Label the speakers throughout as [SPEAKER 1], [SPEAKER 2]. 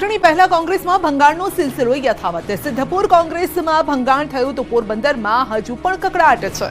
[SPEAKER 1] ચૂંટણી પહેલા કોંગ્રેસમાં ભંગાણનો સિલસિલો યથાવત છે। સિદ્ધપુર કોંગ્રેસમાં ભંગાણ થયું તો પોરબંદરમાં હજુ પણ કકડાટ છે।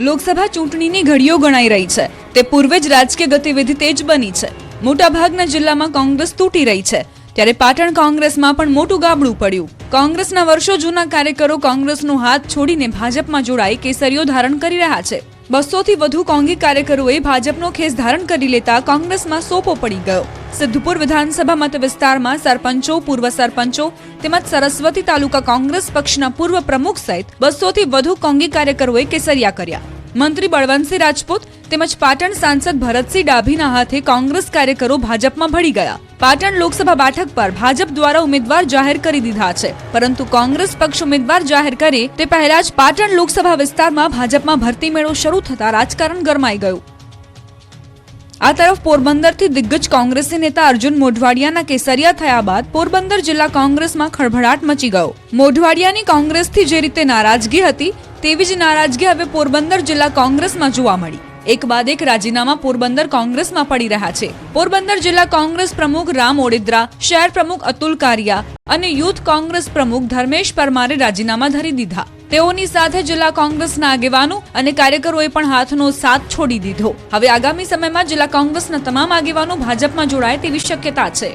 [SPEAKER 2] લોકસભા ચૂંટણીની ઘડીઓ ગણાઈ રહી છે તે પૂર્વે જ રાજકીય ગતિવિધિ તેજ બની છે। મોટાભાગના જિલ્લામાં કોંગ્રેસ તૂટી રહી છે ત્યારે પાટણ કોંગ્રેસમાં પણ મોટું ગાબડું પડ્યું। કોંગ્રેસના વર્ષો જૂના કાર્યકરો કોંગ્રેસનો હાથ છોડીને ભાજપમાં જોડાઈ કેસરીઓ ધારણ કરી રહ્યા છે। 200 થી વધુ કોંગી કાર્યકરોએ ભાજપનો ખેસ ધારણ કરી લેતા કોંગ્રેસમાં સોપો પડી ગયો। સિદ્ધપુર વિધાનસભા મત વિસ્તારમાં સરપંચો, પૂર્વ સરપંચો તેમજ સરસ્વતી તાલુકા કોંગ્રેસ પક્ષના પૂર્વ પ્રમુખ સહિત 200 થી વધુ કોંગી કાર્યકરોએ કેસરિયા કર્યા। મંત્રી બળવંતસિંહ રાજપૂત તેમજ પાટણ સાંસદ ભરતસિંહ ડાભીના હાથે કોંગ્રેસ કાર્યકરો ભાજપમાં ભળી ગયા। પાટણ લોકસભા બેઠક પર ભાજપ દ્વારા ઉમેદવાર જાહેર કરી દીધા છે, પરંતુ કોંગ્રેસ પક્ષ ઉમેદવાર જાહેર કરે તે પહેલા જ પાટણ લોકસભા વિસ્તારમાં ભાજપમાં ભરતી મેળો શરૂ થતા રાજકારણ ગરમાઈ ગયું। આ તરફ પોરબંદરથી દિગ્ગજ કોંગ્રેસી નેતા અર્જુન મોઢવાડિયાના કેસરિયા થયા બાદ પોરબંદર જિલ્લા કોંગ્રેસમાં ખળભળાટ મચી ગયો। મોઢવાડિયાની કોંગ્રેસથી જે રીતે નારાજગી હતી તેવી જ નારાજગી હવે પોરબંદર જિલ્લા કોંગ્રેસમાં જોવા મળી। એક બાદ એક રાજીનામા પોરબંદર કોંગ્રેસમાં પડી રહ્યા છે। પોરબંદર જિલ્લા કોંગ્રેસ પ્રમુખ રામ ઓડેદરા, શહેર પ્રમુખ અતુલ કારિયા અને યુથ કોંગ્રેસ પ્રમુખ ધર્મેશ પરમારે રાજીનામા ધરી દીધા। તેઓની સાથે જિલ્લા કોંગ્રેસના આગેવાનો અને કાર્યકરોએ પણ હાથનો સાથ છોડી દીધો। હવે આગામી સમયમાં જિલ્લા કોંગ્રેસના તમામ આગેવાનો ભાજપમાં જોડાય તેવી શક્યતા છે।